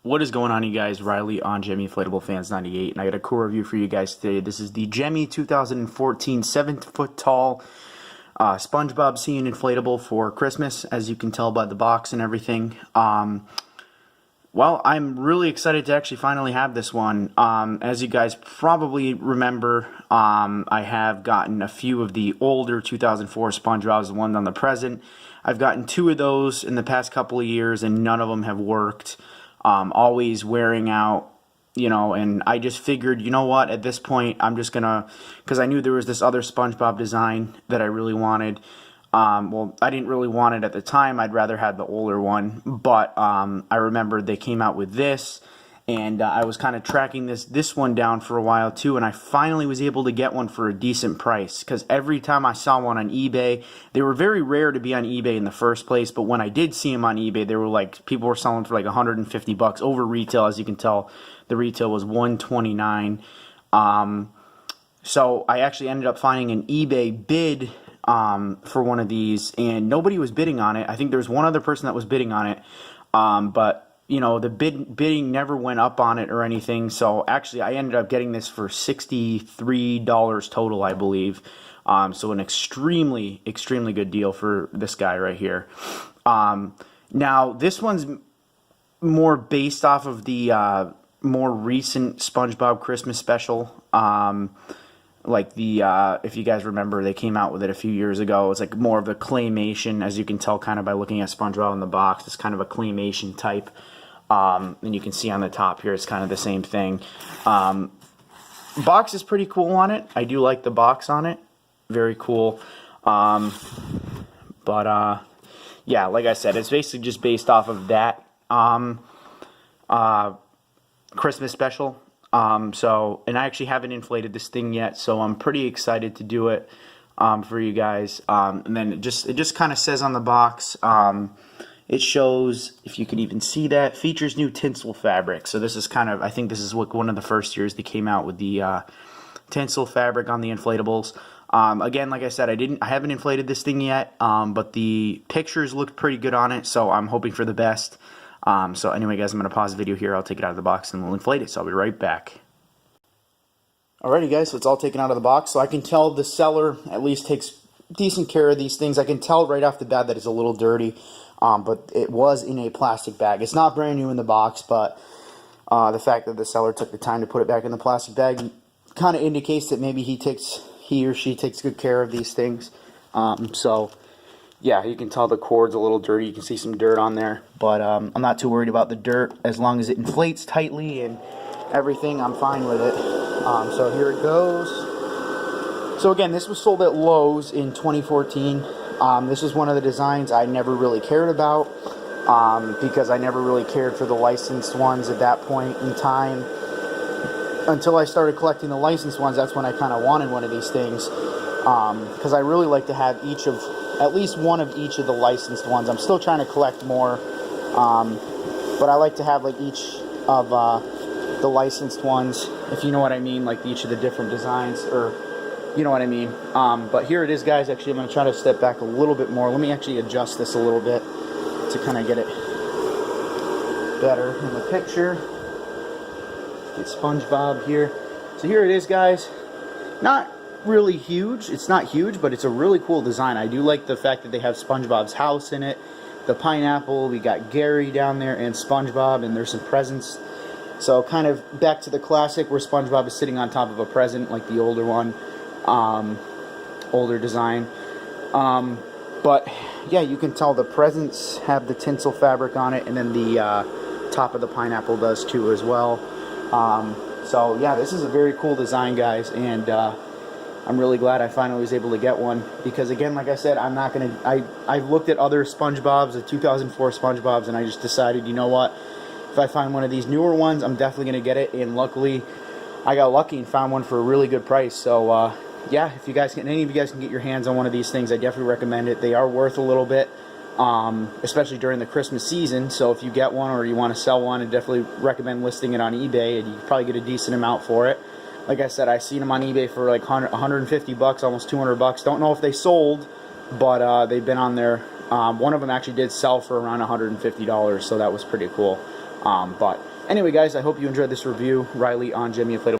What is going on, you guys? Riley on Gemmy Inflatable Fans 98, and I got a cool review for you guys today. This is the Gemmy 2014 7-foot tall SpongeBob scene inflatable for Christmas, as you can tell by the box and everything. Well, I'm really excited to actually finally have this one. As you guys probably remember, I have gotten a few of the older 2004 SpongeBobs, the ones on the present. I've gotten 2 of those in the past couple of years, and none of them have worked. Always wearing out, you know, and I just figured, you know what, at this point, I'm just gonna, because I knew there was this other SpongeBob design that I really wanted. Well, I didn't really want it at the time. I'd rather have the older one, but I remembered they came out with this, and I was kind of tracking this one down for a while too, and I finally was able to get one for a decent price, because every time I saw one on eBay, they were very rare to be on eBay in the first place, but when I did see them on eBay, they were like, people were selling for like $150 over retail. As you can tell, the retail was $129. So I actually ended up finding an eBay bid for one of these, and nobody was bidding on it. I think there was one other person that was bidding on it, but you know, the bidding never went up on it or anything. So actually, I ended up getting this for $63 total, I believe. So an extremely good deal for this guy right here. Now this one's more based off of the more recent SpongeBob Christmas special. Like the, if you guys remember, they came out with it a few years ago. It's like more of the claymation, as you can tell kind of by looking at SpongeBob in the box. It's kind of a claymation type. And you can see on the top here, it's kind of the same thing. Box is pretty cool on it. I do like the box on it. Very cool. Yeah, like I said, it's basically just based off of that Christmas special. And I actually haven't inflated this thing yet, so I'm pretty excited to do it for you guys. And then it just kind of says on the box, it shows, if you can even see that, features new tinsel fabric. So this is kind of, I think this is what one of the first years they came out with the tinsel fabric on the inflatables. Again, like I said, I haven't inflated this thing yet, but the pictures looked pretty good on it, so I'm hoping for the best. So anyway, guys, I'm going to pause the video here. I'll take it out of the box and we'll inflate it, so I'll be right back. Alrighty, guys, so it's all taken out of the box. So I can tell the seller at least takes decent care of these things. I can tell right off the bat that it's a little dirty, but it was in a plastic bag. It's not brand new in the box, but the fact that the seller took the time to put it back in the plastic bag kind of indicates that maybe he or she takes good care of these things. So yeah, you can tell the cord's a little dirty. You can see some dirt on there, but I'm not too worried about the dirt. As long as it inflates tightly and everything, I'm fine with it. So here it goes. So again, this was sold at Lowe's in 2014. This is one of the designs I never really cared about, because I never really cared for the licensed ones at that point in time. Until I started collecting the licensed ones, that's when I kind of wanted one of these things, because I really like to have at least one of each of the licensed ones. I'm still trying to collect more, but I like to have like each of the licensed ones, if you know what I mean, like each of the different designs, or you know what I mean. But here it is, guys. Actually, I'm going to try to step back a little bit more. Let me actually adjust this a little bit to kind of get it better in the picture. Get SpongeBob here. So here it is, guys. Not really huge. It's not huge, but it's a really cool design. I do like the fact that they have SpongeBob's house in it. The pineapple, we got Gary down there and SpongeBob, and there's some presents. So kind of back to the classic where SpongeBob is sitting on top of a present, like the older one, older design. But yeah, you can tell the presents have the tinsel fabric on it, and then the top of the pineapple does too as well. So yeah, this is a very cool design, guys, and I'm really glad I finally was able to get one, because again, like I said, I'm not gonna, I've looked at other SpongeBobs, the 2004 SpongeBobs, and I just decided, you know what, if I find one of these newer ones, I'm definitely gonna get it. And luckily I got lucky and found one for a really good price. So yeah, if you guys can, any of you guys can get your hands on one of these things, I definitely recommend it. They are worth a little bit, especially during the Christmas season. So if you get one or you want to sell one, I definitely recommend listing it on eBay, and you can probably get a decent amount for it. Like I said, I've seen them on eBay for like $150, almost $200. Don't know if they sold, but they've been on there. One of them actually did sell for around $150, so that was pretty cool. But Anyway, guys, I hope you enjoyed this review. Riley on Gemmy Inflatable.